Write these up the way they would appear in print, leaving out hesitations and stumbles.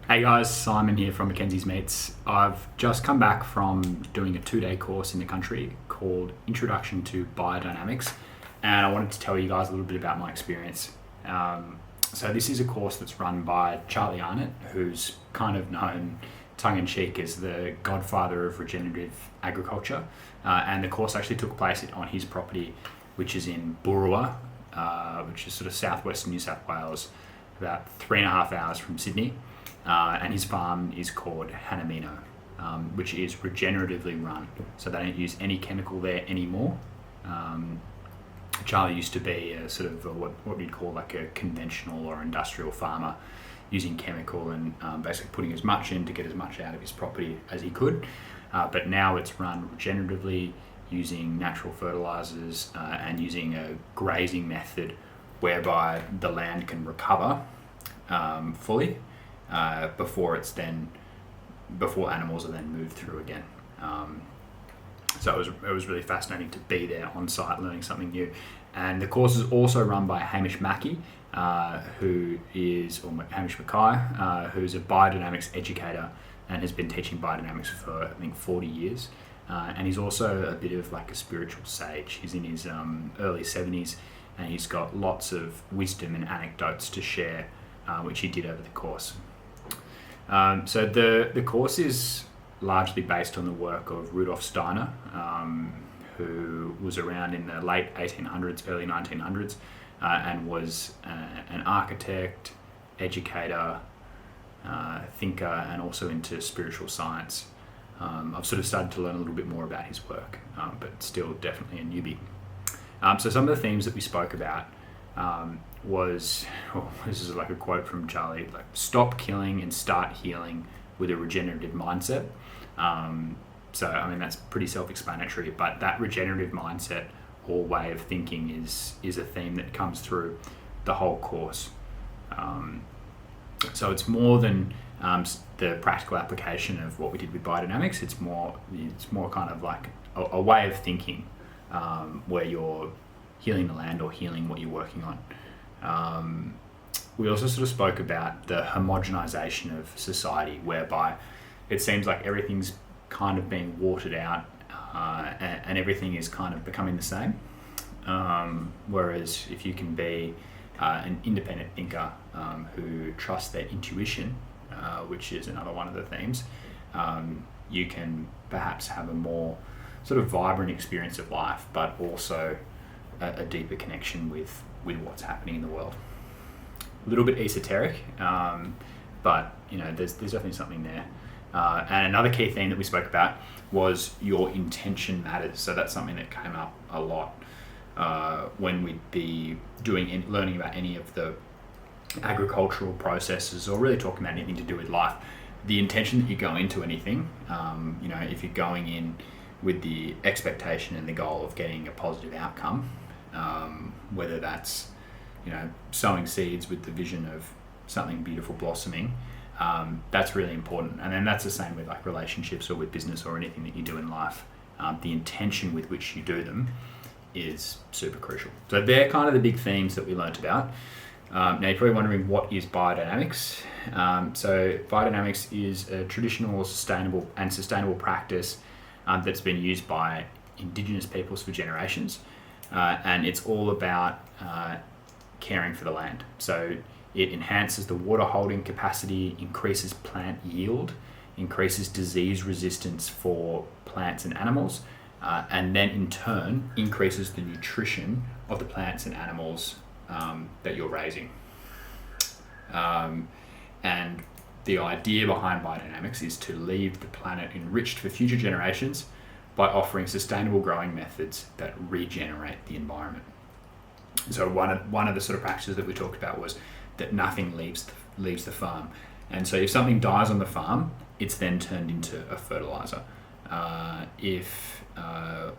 Hey guys, Simon here from Mackenzie's Meats. I've just come back from doing a 2-day course in the country called Introduction to Biodynamics, and I wanted to tell you guys a little bit about my experience. So this is a course that's run by Charlie Arnott, who's kind of known tongue-in-cheek as the godfather of regenerative agriculture, and the course actually took place on his property, which is in Burua, which is sort of southwestern New South Wales, about 3.5 hours from Sydney. And his farm is called Hanamino, which is regeneratively run. So they don't use any chemical there anymore. Charlie used to be a sort of what we'd call like a conventional or industrial farmer, using chemical and basically putting as much in to get as much out of his property as he could. But now it's run regeneratively, using natural fertilizers and using a grazing method whereby the land can recover fully. Before animals are then moved through again. So it was really fascinating to be there on site learning something new. And the course is also run by Hamish Mackey, Hamish Mackay, who's a biodynamics educator and has been teaching biodynamics for I think 40 years. And he's also a bit of like a spiritual sage. He's in his early 70s and he's got lots of wisdom and anecdotes to share, which he did over the course. So the course is largely based on the work of Rudolf Steiner, who was around in the late 1800s, early 1900s, and was an architect, educator, thinker, and also into spiritual science. I've sort of started to learn a little bit more about his work, but still definitely a newbie. So some of the themes that we spoke about this is like a quote from Charlie, like stop killing and start healing with a regenerative mindset. So I mean that's pretty self-explanatory, but that regenerative mindset or way of thinking is a theme that comes through the whole course. So it's more than the practical application of what we did with biodynamics. It's more kind of like a way of thinking where you're healing the land or healing what you're working on. We also sort of spoke about the homogenization of society, whereby it seems like everything's kind of being watered out and everything is kind of becoming the same. Whereas if you can be an independent thinker who trusts their intuition, which is another one of the themes, you can perhaps have a more sort of vibrant experience of life, but also a deeper connection with what's happening in the world. A little bit esoteric, but you know, there's definitely something there. And another key theme that we spoke about was your intention matters. So that's something that came up a lot when we'd be learning about any of the agricultural processes or really talking about anything to do with life. The intention that you go into anything, if you're going in with the expectation and the goal of getting a positive outcome, whether that's sowing seeds with the vision of something beautiful blossoming, that's really important. And then that's the same with like relationships or with business or anything that you do in life. The intention with which you do them is super crucial. So they're kind of the big themes that we learnt about. Now you're probably wondering, what is biodynamics? So biodynamics is a traditional, sustainable practice that's been used by Indigenous peoples for generations, and it's all about caring for the land. So it enhances the water holding capacity, increases plant yield, increases disease resistance for plants and animals, and then in turn increases the nutrition of the plants and animals that you're raising. And the idea behind biodynamics is to leave the planet enriched for future generations by offering sustainable growing methods that regenerate the environment. So one of the sort of practices that we talked about was that nothing leaves the farm, and so if something dies on the farm, it's then turned into a fertilizer. If a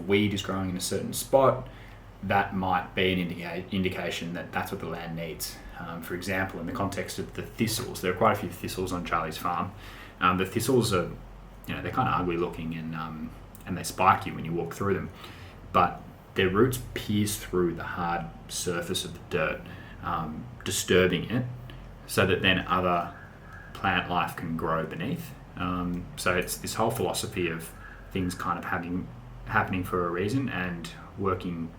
weed is growing in a certain spot, that might be an indication that that's what the land needs. For example, in the context of the thistles, there are quite a few thistles on Charlie's farm. The thistles are, they're kind of ugly looking and they spike you when you walk through them, but their roots pierce through the hard surface of the dirt, disturbing it, so that then other plant life can grow beneath. So it's this whole philosophy of things kind of happening for a reason and working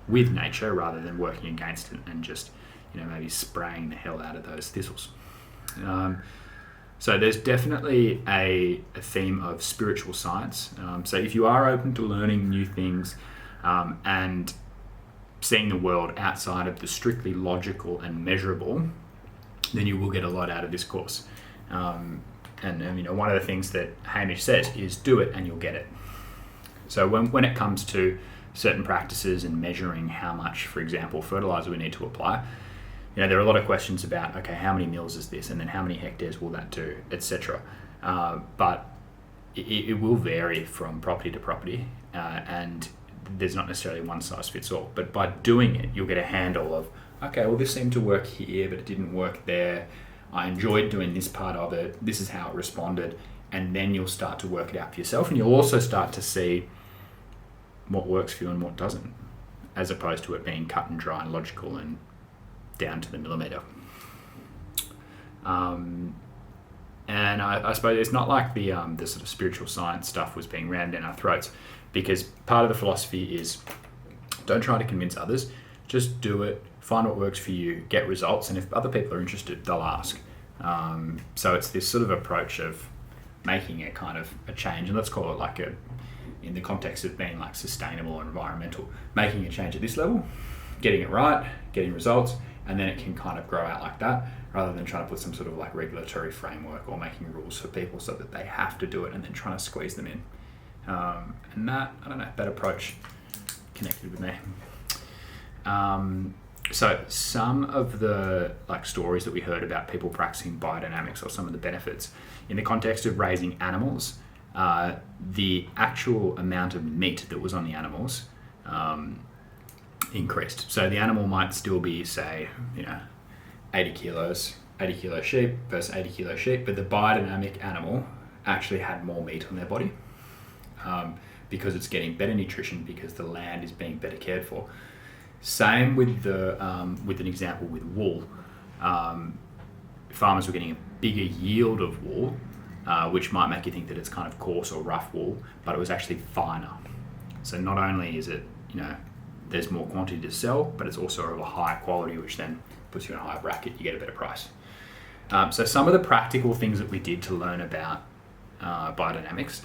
with nature rather than working against it and just, maybe spraying the hell out of those thistles. So there's definitely a theme of spiritual science. So if you are open to learning new things and seeing the world outside of the strictly logical and measurable, then you will get a lot out of this course. And one of the things that Hamish says is do it and you'll get it. So when it comes to certain practices and measuring how much, for example, fertilizer we need to apply, there are a lot of questions about, okay, how many mils is this? And then how many hectares will that do, etc. But it will vary from property to property, and there's not necessarily one size fits all. But by doing it, you'll get a handle of, okay, well, this seemed to work here, but it didn't work there. I enjoyed doing this part of it. This is how it responded. And then you'll start to work it out for yourself. And you'll also start to see what works for you and what doesn't, as opposed to it being cut and dry and logical and down to the millimeter. And I suppose it's not like the sort of spiritual science stuff was being rammed down our throats, because part of the philosophy is don't try to convince others, just do it, find what works for you, get results, and if other people are interested, they'll ask. So it's this sort of approach of making a kind of a change, and let's call it like in the context of being like sustainable or environmental, making a change at this level, getting it right, getting results, and then it can kind of grow out like that, rather than trying to put some sort of like regulatory framework or making rules for people so that they have to do it and then trying to squeeze them in. And that approach connected with me. So some of the like stories that we heard about people practicing biodynamics or some of the benefits in the context of raising animals, the actual amount of meat that was on the animals increased. So the animal might still be, say, 80 kilo sheep versus 80 kilo sheep, but the biodynamic animal actually had more meat on their body because it's getting better nutrition, because the land is being better cared for. Same with with an example with wool. Farmers were getting a bigger yield of wool, which might make you think that it's kind of coarse or rough wool, but it was actually finer. So not only is it, there's more quantity to sell, but it's also of a higher quality, which then puts you in a higher bracket, you get a better price. So some of the practical things that we did to learn about biodynamics,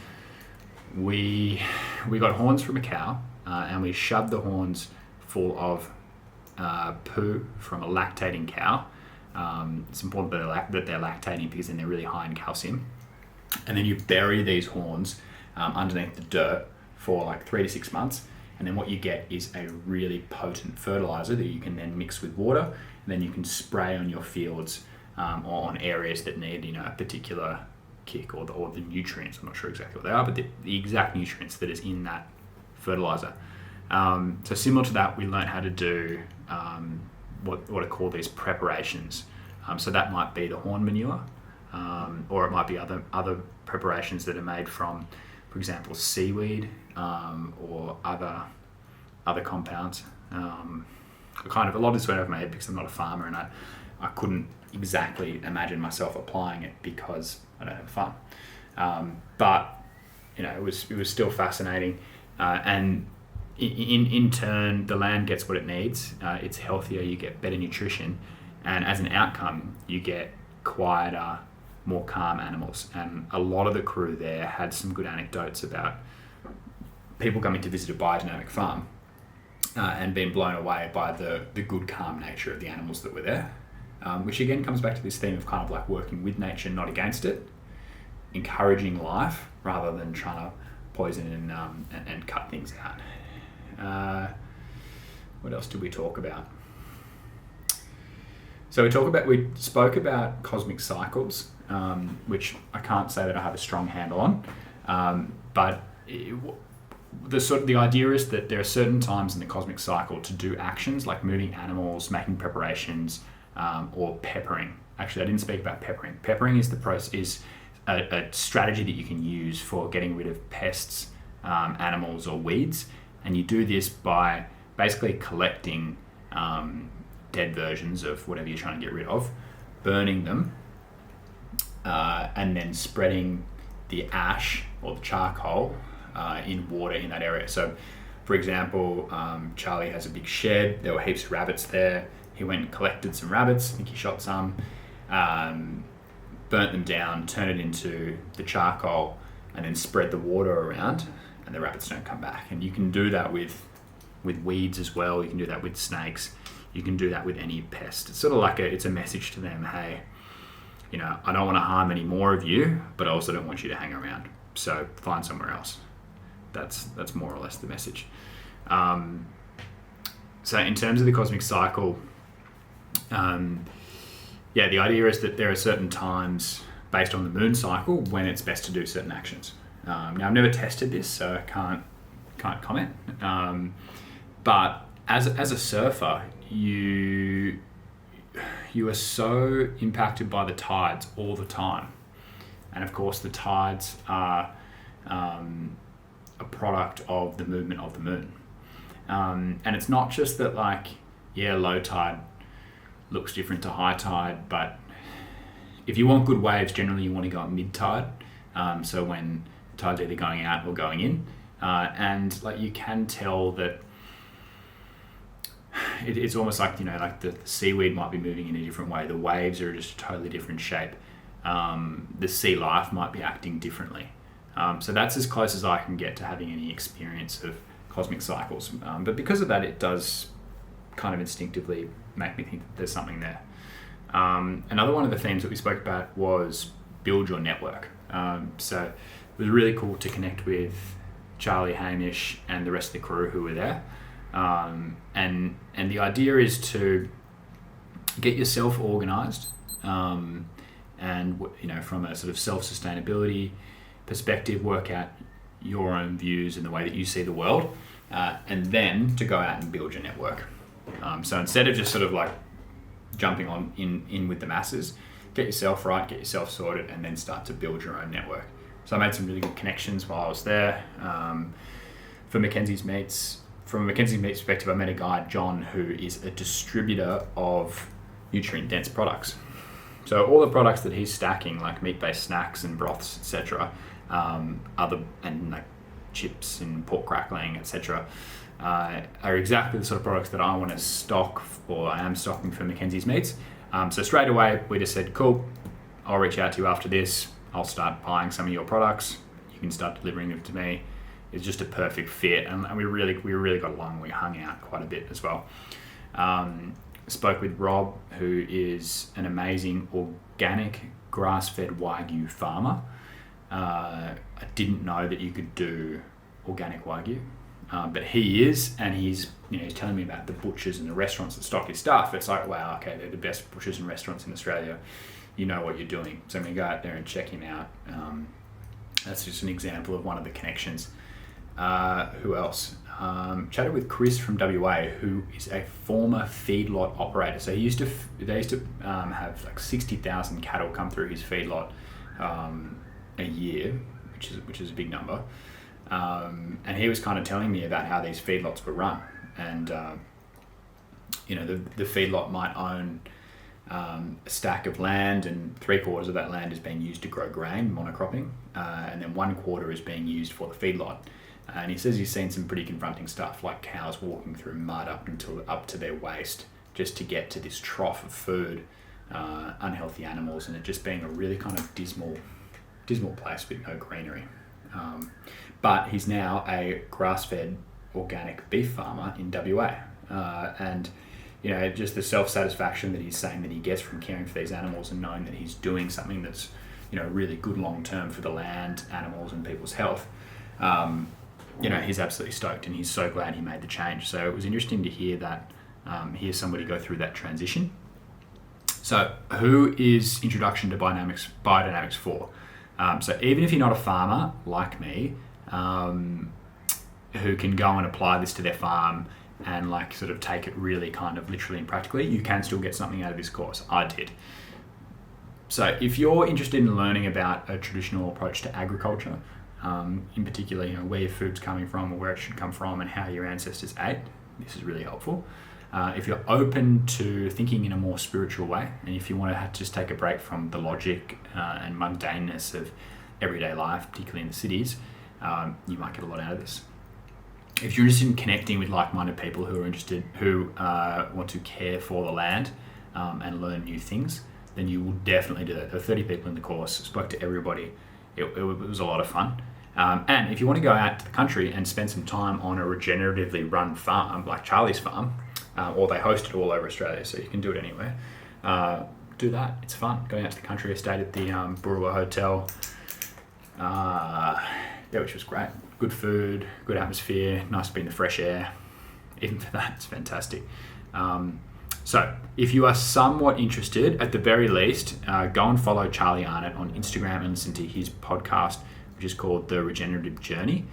we got horns from a cow, and we shoved the horns full of poo from a lactating cow. It's important that they're lactating because then they're really high in calcium. And then you bury these horns underneath the dirt for like 3 to 6 months. And then what you get is a really potent fertilizer that you can then mix with water, and then you can spray on your fields or on areas that need a particular kick or the nutrients. I'm not sure exactly what they are, but the exact nutrients that is in that fertilizer. So similar to that, we learned how to do what are called these preparations. So that might be the horn manure, or it might be other preparations that are made from, for example, seaweed or other compounds. Kind of a lot of this went over my head because I'm not a farmer, and I couldn't exactly imagine myself applying it because I don't have a farm. But it was still fascinating, and in turn, the land gets what it needs. It's healthier, you get better nutrition, and as an outcome, you get quieter, more calm animals. And a lot of the crew there had some good anecdotes about people coming to visit a biodynamic farm and being blown away by the good, calm nature of the animals that were there, which again comes back to this theme of kind of like working with nature, not against it, encouraging life rather than trying to poison and cut things out. What else did we talk about? So we spoke about cosmic cycles, which I can't say that I have a strong handle on, but the idea is that there are certain times in the cosmic cycle to do actions like moving animals, making preparations, or peppering. Actually, I didn't speak about peppering. Peppering is a strategy that you can use for getting rid of pests, animals, or weeds. And you do this by basically collecting dead versions of whatever you're trying to get rid of, burning them, and then spreading the ash or the charcoal in water in that area. So, for example, Charlie has a big shed. There were heaps of rabbits there. He went and collected some rabbits. I think he shot some, burnt them down, turned it into the charcoal, and then spread the water around, and the rabbits don't come back. And you can do that with weeds as well. You can do that with snakes. You can do that with any pest. It's sort of like it's a message to them, hey, you know, I don't want to harm any more of you, but I also don't want you to hang around. So find somewhere else. That's more or less the message. So in terms of the cosmic cycle, the idea is that there are certain times based on the moon cycle when it's best to do certain actions. Now I've never tested this, so I can't comment. But as a surfer, you are so impacted by the tides all the time, and of course the tides are a product of the movement of the moon. And it's not just that low tide looks different to high tide, but if you want good waves, generally you want to go at mid tide. So when tide's either going out or going in, and you can tell that it's almost like, the seaweed might be moving in a different way. The waves are just a totally different shape. The sea life might be acting differently. So that's as close as I can get to having any experience of cosmic cycles. But because of that, it does kind of instinctively make me think that there's something there. Another one of the themes that we spoke about was build your network. So it was really cool to connect with Charlie, Hamish, and the rest of the crew who were there. And the idea is to get yourself organized, and from a sort of self-sustainability perspective, work out your own views and the way that you see the world, and then to go out and build your network. So instead of just sort of jumping on in with the masses, get yourself right, get yourself sorted, and then start to build your own network. So I made some really good connections while I was there. From a Mackenzie Meats perspective, I met a guy, John, who is a distributor of nutrient-dense products. So all the products that he's stacking, like meat-based snacks and broths, etc., chips and pork crackling, etc., are exactly the sort of products that I want to stock, or I am stocking for Mackenzie's Meats. So straight away, we just said, cool, I'll reach out to you after this. I'll start buying some of your products. You can start delivering them to me. It's just a perfect fit, and we really got along. We hung out quite a bit as well. Spoke with Rob, who is an amazing organic grass-fed Wagyu farmer. I didn't know that you could do organic Wagyu, but he is, and he's telling me about the butchers and the restaurants that stock his stuff. It's like, wow, okay, they're the best butchers and restaurants in Australia. You know what you're doing. So I'm going to go out there and check him out. That's just an example of one of the connections. Who else? Chatted with Chris from WA, who is a former feedlot operator. So they used to have 60,000 cattle come through his feedlot a year, which is a big number. And he was kind of telling me about how these feedlots were run, and the feedlot might own a stack of land, and 3/4 of that land is being used to grow grain, monocropping, and then 1/4 is being used for the feedlot. And he says he's seen some pretty confronting stuff, like cows walking through mud up to their waist just to get to this trough of food, unhealthy animals, and it just being a really kind of dismal place with no greenery. But he's now a grass-fed organic beef farmer in WA, and just the self-satisfaction that he's saying that he gets from caring for these animals and knowing that he's doing something that's really good long-term for the land, animals, and people's health. He's absolutely stoked, and he's so glad he made the change. So it was interesting to hear that, hear somebody go through that transition. So who is Introduction to Biodynamics for? So even if you're not a farmer like me, who can go and apply this to their farm and sort of take it really kind of literally and practically, you can still get something out of this course. I did. So if you're interested in learning about a traditional approach to agriculture, in particular, where your food's coming from or where it should come from and how your ancestors ate, this is really helpful. If you're open to thinking in a more spiritual way, and if you want to just take a break from the logic and mundaneness of everyday life, particularly in the cities, you might get a lot out of this. If you're interested in connecting with like-minded people who want to care for the land and learn new things, then you will definitely do that. There were 30 people in the course, spoke to everybody. It was a lot of fun. And if you want to go out to the country and spend some time on a regeneratively run farm, like Charlie's farm, or they host it all over Australia, so you can do it anywhere, do that. It's fun. Going out to the country, I stayed at the Burwa Hotel, which was great. Good food, good atmosphere, nice to be in the fresh air. Even for that, it's fantastic. So if you are somewhat interested, at the very least, go and follow Charlie Arnott on Instagram and listen to his podcast, which is called The Regenerative Journey.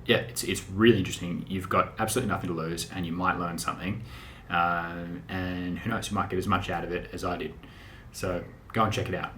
It's really interesting. You've got absolutely nothing to lose, and you might learn something. And who knows, you might get as much out of it as I did. So go and check it out.